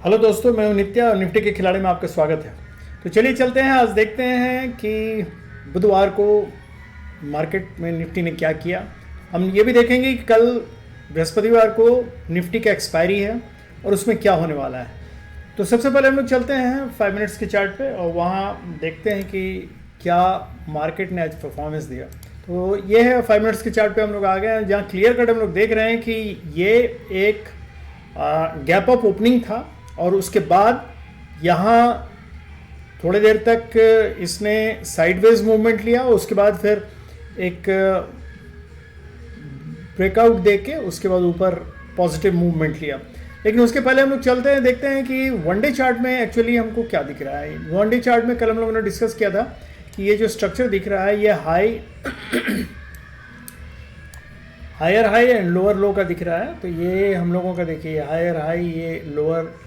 Hello दोस्तों, मैं हूं नित्या और निफ्टी के खिलाड़ी में आपका स्वागत है। तो चलिए चलते हैं, आज देखते हैं कि बुधवार को मार्केट में निफ्टी ने क्या किया। हम ये भी देखेंगे कि कल बृहस्पतिवार को निफ्टी का एक्सपायरी है और उसमें क्या होने वाला है। तो सबसे पहले हम लोग चलते हैं 5 मिनट्स के चार्ट पे और वहाँ देखते हैं कि क्या मार्केट ने आज परफॉर्मेंस दिया। तो ये है 5 मिनट्स के चार्ट पे हम लोग आ गए हैं, जहाँ क्लियर कट हम लोग देख रहे हैं कि ये एक गैप अप ओपनिंग था और उसके बाद यहाँ थोड़ी देर तक इसने साइडवेज मूवमेंट लिया और उसके बाद फिर एक ब्रेकआउट देके उसके बाद ऊपर पॉजिटिव मूवमेंट लिया। लेकिन उसके पहले हम लोग चलते हैं, देखते हैं कि वनडे चार्ट में एक्चुअली हमको क्या दिख रहा है। वनडे चार्ट में कल हम लोगों ने डिस्कस किया था कि ये जो स्ट्रक्चर दिख रहा है ये higher high and lower low का दिख रहा है। तो ये हम लोगों का देखिए हायर हाई, ये लोअर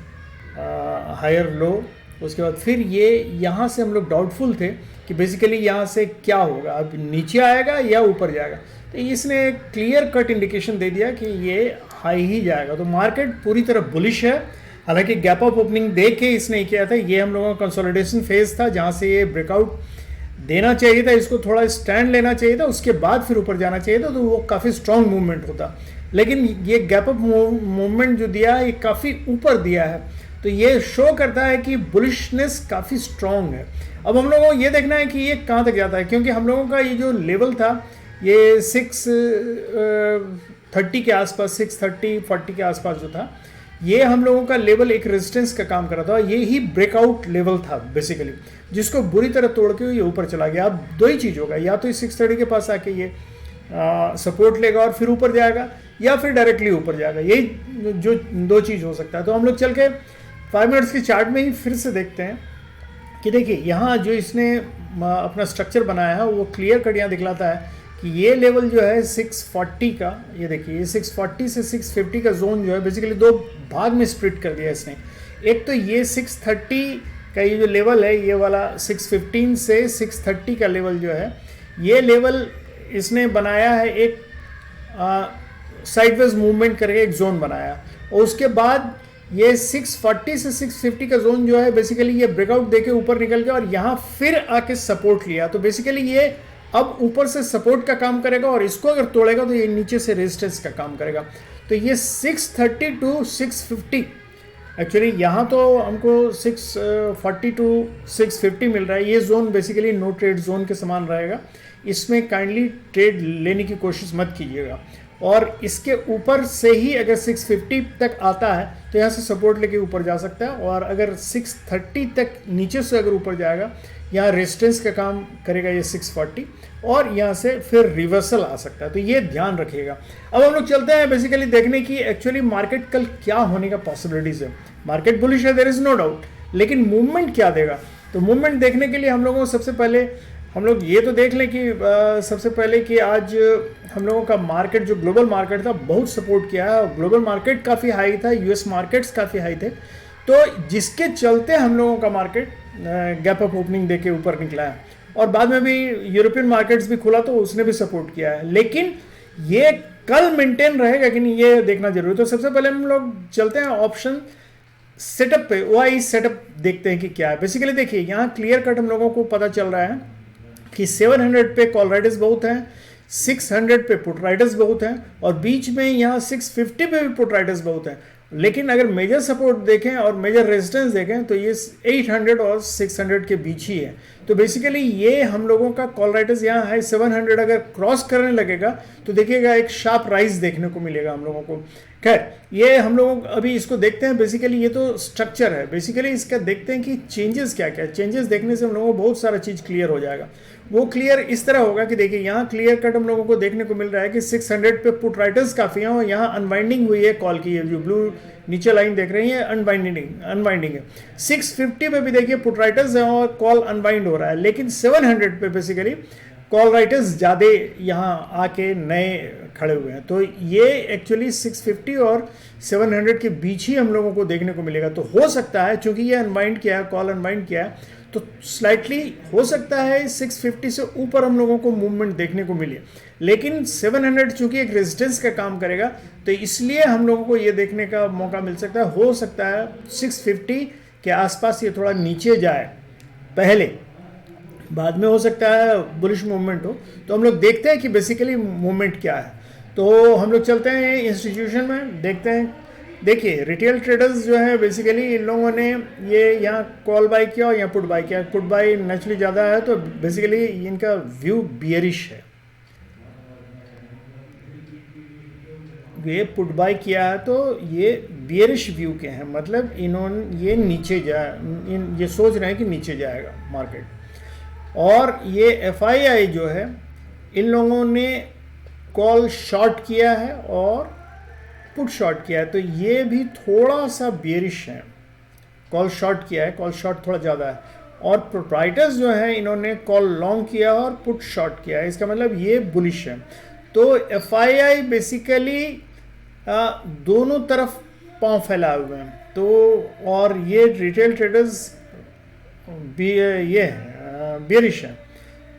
हायर लो, उसके बाद फिर ये यहाँ से हम लोग डाउटफुल थे कि बेसिकली यहाँ से क्या होगा, अब नीचे आएगा या ऊपर जाएगा। तो इसने क्लियर कट इंडिकेशन दे दिया कि ये हाई ही जाएगा। तो मार्केट पूरी तरह बुलिश है। हालांकि गैप अप ओपनिंग देख के इसने किया था, ये हम लोगों का कंसोलिडेशन फेज था जहाँ से ये ब्रेकआउट देना चाहिए था, इसको थोड़ा स्टैंड लेना चाहिए था, उसके बाद फिर ऊपर जाना चाहिए था, तो वो काफ़ी स्ट्रॉन्ग मूवमेंट होता। लेकिन ये गैप अप मूवमेंट जो दिया है ये काफ़ी ऊपर दिया है, तो ये शो करता है कि बुलिशनेस काफ़ी स्ट्रॉन्ग है। अब हम लोगों को ये देखना है कि ये कहाँ तक जाता है, क्योंकि हम लोगों का ये जो लेवल था ये 630 के आसपास, 630-40 के आसपास जो था, ये हम लोगों का लेवल एक रेजिस्टेंस का काम कर रहा था। ये ही ब्रेकआउट लेवल था बेसिकली, जिसको बुरी तरह तोड़ के ये ऊपर चला गया। अब दो ही चीज़ होगा, या तो इस 630 के पास आके ये सपोर्ट लेगा और फिर ऊपर जाएगा, या फिर डायरेक्टली ऊपर जाएगा। यही जो दो चीज़ हो सकता है। तो हम लोग चल के 5 मिनट्स के चार्ट में ही फिर से देखते हैं कि देखिए यहाँ जो इसने अपना स्ट्रक्चर बनाया है वो क्लियर कट यहाँ दिखलाता है कि ये लेवल जो है 640 का, ये देखिए ये 640 से 650 का जोन जो है बेसिकली दो भाग में स्प्लिट कर दिया इसने। एक तो ये 630 का ये जो लेवल है, ये वाला 615 से 630 का लेवल जो है, ये लेवल इसने बनाया है एक साइडवेज मूवमेंट करके एक जोन बनाया। और उसके बाद ये 640 से 650 का जोन जो है बेसिकली ये ब्रेकआउट देके ऊपर निकल गया और यहाँ फिर आके सपोर्ट लिया। तो बेसिकली ये अब ऊपर से सपोर्ट का काम करेगा और इसको अगर तोड़ेगा तो ये नीचे से रेजिस्टेंस का काम करेगा। तो ये 630 टू 650, एक्चुअली यहाँ तो हमको 640 टू 650 मिल रहा है। ये zone basically no trade zone के समान रहेगा, इसमें काइंडली ट्रेड लेने की कोशिश मत कीजिएगा। और इसके ऊपर से ही अगर 650 तक आता है तो यहाँ से सपोर्ट लेके ऊपर जा सकता है, और अगर 630 तक नीचे से अगर ऊपर जाएगा यहाँ रेजिस्टेंस का काम करेगा ये 640, और यहाँ से फिर रिवर्सल आ सकता है। तो ये ध्यान रखिएगा। अब हम लोग चलते हैं बेसिकली देखने की एक्चुअली मार्केट कल क्या होने का पॉसिबिलिटीज़ है। मार्केट बुलिश है, देयर इज़ नो डाउट, लेकिन मूवमेंट क्या देगा। तो मूवमेंट देखने के लिए हम लोगों को सबसे पहले हम लोग ये तो देख लें कि सबसे पहले कि आज हम लोगों का मार्केट जो ग्लोबल मार्केट था बहुत सपोर्ट किया है, और ग्लोबल मार्केट काफ़ी हाई था, यूएस मार्केट्स काफ़ी हाई थे, तो जिसके चलते हम लोगों का मार्केट गैप अप ओपनिंग देके ऊपर निकला है। और बाद में भी यूरोपियन मार्केट्स भी खुला तो उसने भी सपोर्ट किया है, लेकिन ये कल मेंटेन रहेगा कि नहीं ये देखना जरूरी। तो सबसे पहले हम लोग चलते हैं ऑप्शन सेटअप पे, OI सेटअप देखते हैं कि क्या है। बेसिकली देखिए यहाँ क्लियर कट हम लोगों को पता चल रहा है कि 700 पे कॉल राइडर्स बहुत हैं, 600 पे पुट राइडर्स बहुत हैं, और बीच में यहाँ 650 पे भी पुट राइडर्स बहुत हैं। लेकिन अगर मेजर सपोर्ट देखें और मेजर रेजिस्टेंस देखें तो ये 800 और 600 के बीच ही है। तो बेसिकली ये हम लोगों का कॉल राइडर्स यहाँ है 700 अगर क्रॉस करने लगेगा तो देखिएगा एक शार्प राइज देखने को मिलेगा हम लोगों को। खैर ये हम लोग अभी इसको देखते हैं। बेसिकली ये तो स्ट्रक्चर है, बेसिकली इसका देखते हैं कि चेंजेस क्या क्या है। चेंजेस देखने से हम लोगों को बहुत सारा चीज़ क्लियर हो जाएगा। वो क्लियर इस तरह होगा कि देखिए यहाँ क्लियर कट हम लोगों को देखने को मिल रहा है कि 600 पे पुट राइटर्स काफ़ी हैं और यहाँ अनवाइंडिंग हुई है कॉल की, जो ब्लू नीचे लाइन देख रही है अनवाइंडिंग है। 650 पे भी देखिए पुट राइटर्स हैं और कॉल अनवाइंड हो रहा है, लेकिन 700 पे बेसिकली कॉल राइटर्स ज़्यादा यहाँ आके नए खड़े हुए हैं। तो ये एक्चुअली 650 और 700 के बीच ही हम लोगों को देखने को मिलेगा। तो हो सकता है, चूंकि ये अनवाइंड किया है, कॉल अनवाइंड किया है, तो स्लाइटली हो सकता है 650 से ऊपर हम लोगों को मूवमेंट देखने को मिले। लेकिन 700 चूंकि एक रेजिस्टेंस का काम करेगा, तो इसलिए हम लोगों को ये देखने का मौका मिल सकता है। हो सकता है 650 के आसपास ये थोड़ा नीचे जाए पहले, बाद में हो सकता है बुलिश मूवमेंट हो। तो हम लोग देखते हैं कि बेसिकली मूवमेंट क्या है। तो हम लोग चलते हैं इंस्टीट्यूशन में, देखते हैं। देखिए रिटेल ट्रेडर्स जो है बेसिकली इन लोगों ने ये यहाँ कॉल बाय किया और यहाँ पुट बाय किया। पुट बाय नेचुरली ज़्यादा है, तो बेसिकली इनका व्यू बियरिश है। ये पुट बाय किया है तो ये बियरिश व्यू के हैं, मतलब इन्होंने ये नीचे ये सोच रहे हैं कि नीचे जाएगा मार्केट। और ये FII जो है इन लोगों ने कॉल शॉर्ट किया है और पुट शॉर्ट किया है, तो ये भी थोड़ा सा बियरिश है। कॉल शॉर्ट किया है, कॉल शॉर्ट थोड़ा ज़्यादा है। और प्रोप्राइटर्स जो है इन्होंने कॉल लॉन्ग किया और पुट शॉर्ट किया है, इसका मतलब ये बुलिश है। तो FII बेसिकली दोनों तरफ पांव फैलाए हुए हैं। तो और ये रिटेल ट्रेडर्स भी ये बियरिश है।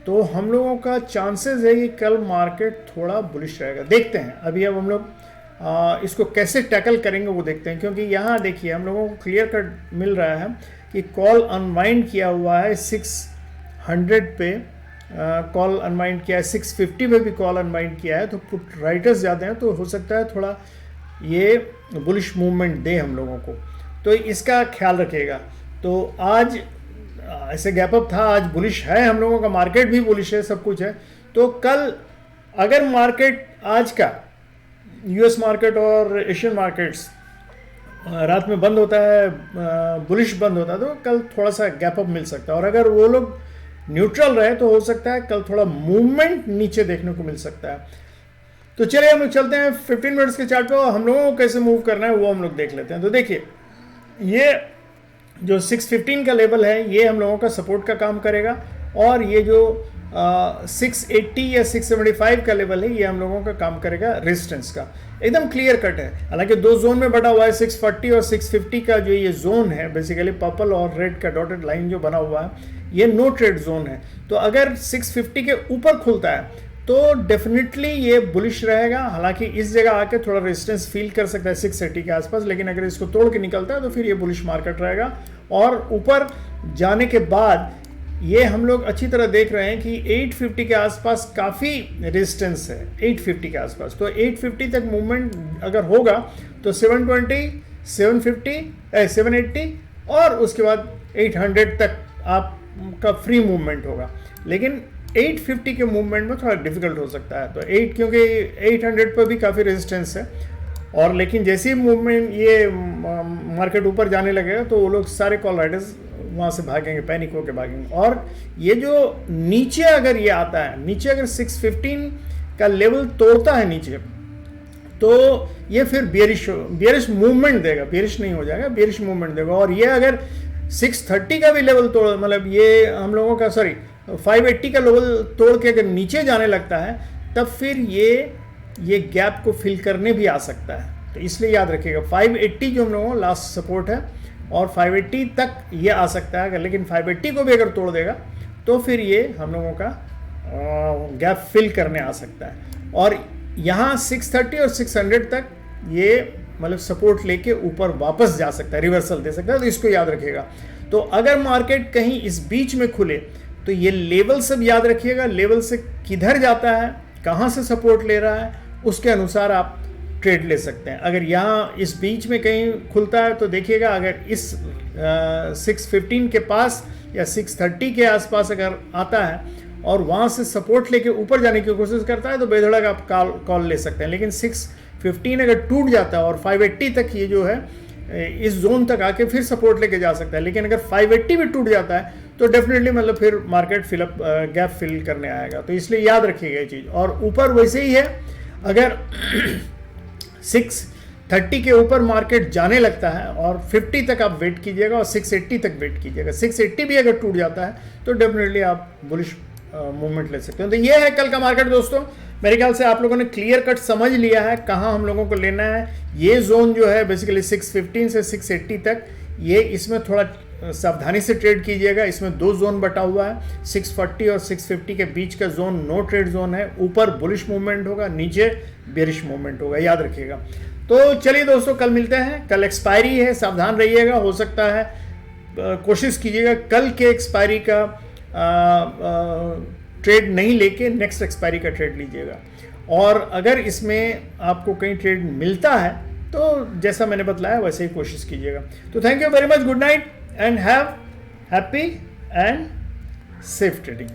तो हम लोगों का चांसेस है कि कल मार्केट थोड़ा बुलिश रहेगा। देखते हैं अभी, अब हम लोग इसको कैसे टैकल करेंगे वो देखते हैं। क्योंकि यहाँ देखिए हम लोगों को क्लियर कट मिल रहा है कि कॉल अनवाइंड किया हुआ है 600 पे, कॉल अनवाइंड किया है 650 पे भी कॉल अनवाइंड किया है। तो पुट राइटर्स ज़्यादा हैं, तो हो सकता है थोड़ा ये बुलिश मूवमेंट दे हम लोगों को, तो इसका ख्याल रखिएगा। तो आज ऐसे गैप अप था, आज बुलिश है हम लोगों का, मार्केट भी बुलिश है, सब कुछ है। तो कल अगर मार्केट आज का US मार्केट और एशियन मार्केट्स रात में बंद होता है, बुलिश बंद होता है, तो कल थोड़ा सा गैप अप मिल सकता है। और अगर वो लोग न्यूट्रल रहे तो हो सकता है कल थोड़ा मूवमेंट नीचे देखने को मिल सकता है। तो चलिए हम लोग चलते हैं 15 मिनट्स के चार्ट पे, और हम लोगों को कैसे मूव करना है वो हम लोग देख लेते हैं। तो देखिए ये जो 615 का लेवल है ये हम लोगों का सपोर्ट का काम करेगा, और ये जो 680 या 675 का लेवल है ये हम लोगों का काम करेगा रेजिस्टेंस का। एकदम क्लियर कट है। हालांकि दो जोन में बटा हुआ है, 640 और 650 का जो ये जोन है बेसिकली पर्पल और रेड का डॉटेड लाइन जो बना हुआ है ये नो ट्रेड जोन है। तो अगर 650 के ऊपर खुलता है तो डेफिनेटली ये बुलिश रहेगा। हालांकि इस जगह आके थोड़ा रेजिस्टेंस फील कर सकता है 680 के आसपास, लेकिन अगर इसको तोड़ के निकलता है तो फिर ये बुलिश मार्केट रहेगा। और ऊपर जाने के बाद ये हम लोग अच्छी तरह देख रहे हैं कि 850 के आसपास काफ़ी रेजिस्टेंस है, 850 के आसपास। तो 850 तक मूवमेंट अगर होगा तो 720, 750, 780 और उसके बाद 800 तक आपका फ्री मूवमेंट होगा। लेकिन 850 के मूवमेंट में थोड़ा डिफिकल्ट हो सकता है। तो क्योंकि 800 पर भी काफ़ी रेजिस्टेंस है, और लेकिन जैसे ही मूवमेंट ये मार्केट ऊपर जाने लगेगा तो वो लोग सारे कॉल राइडर्स वहाँ से भागेंगे, पैनिक होकर भागेंगे। और ये जो नीचे अगर ये आता है, नीचे अगर 615 का लेवल तोड़ता है नीचे, तो ये फिर बियरिश मूवमेंट देगा, बियरिश नहीं हो जाएगा, बियरिश मूवमेंट देगा। और ये अगर 630 का भी लेवल तोड़, मतलब ये हम लोगों का 580 का लेवल तोड़ के अगर नीचे जाने लगता है, तब फिर ये गैप को फिल करने भी आ सकता है। तो इसलिए याद रखिएगा 580 जो हम लोगों का लास्ट सपोर्ट है, और 580 तक ये आ सकता है। लेकिन 580 को भी अगर तोड़ देगा तो फिर ये हम लोगों का गैप फिल करने आ सकता है। और यहाँ 630 और 600 तक ये मतलब सपोर्ट लेके ऊपर वापस जा सकता है, रिवर्सल दे सकता है। तो इसको याद रखिएगा। तो अगर मार्केट कहीं इस बीच में खुले तो ये लेवल सब याद रखिएगा, लेवल से किधर जाता है, कहाँ से सपोर्ट ले रहा है, उसके अनुसार आप ट्रेड ले सकते हैं। अगर यहाँ इस बीच में कहीं खुलता है तो देखिएगा, अगर इस 615 के पास या 630 के आसपास अगर आता है और वहाँ से सपोर्ट लेके ऊपर जाने की कोशिश करता है तो बेधड़क आप कॉल ले सकते हैं। लेकिन 615 अगर टूट जाता है और 580 तक ये जो है इस जोन तक आके फिर सपोर्ट लेके जा सकता है। लेकिन अगर 580 भी टूट जाता है तो डेफिनेटली मतलब फिर मार्केट फिलअप गैप फिल करने आएगा। तो इसलिए याद रखिएगा ये चीज़। और ऊपर वैसे ही है, अगर 630 के ऊपर मार्केट जाने लगता है और 50 तक आप वेट कीजिएगा और 680 तक वेट कीजिएगा। 680 भी अगर टूट जाता है तो डेफिनेटली आप बुलिश मूवमेंट ले सकते हो। तो ये है कल का मार्केट दोस्तों। मेरे ख्याल से आप लोगों ने क्लियर कट समझ लिया है कहाँ हम लोगों को लेना है। ये जोन जो है बेसिकली 615 से 680 तक, ये इसमें थोड़ा सावधानी से ट्रेड कीजिएगा। इसमें दो जोन बटा हुआ है, 640 और 650 के बीच का जोन नो ट्रेड जोन है। ऊपर बुलिश मूवमेंट होगा, नीचे बेरिश मूवमेंट होगा, याद रखिएगा। तो चलिए दोस्तों, कल मिलते हैं। कल एक्सपायरी है, सावधान रहिएगा। हो सकता है कोशिश कीजिएगा कल के एक्सपायरी का ट्रेड नहीं लेके नेक्स्ट एक्सपायरी का ट्रेड लीजिएगा। और अगर इसमें आपको कहीं ट्रेड मिलता है तो जैसा मैंने बतलाया वैसे ही कोशिश कीजिएगा। तो thank you very much, good night and have happy and safe trading.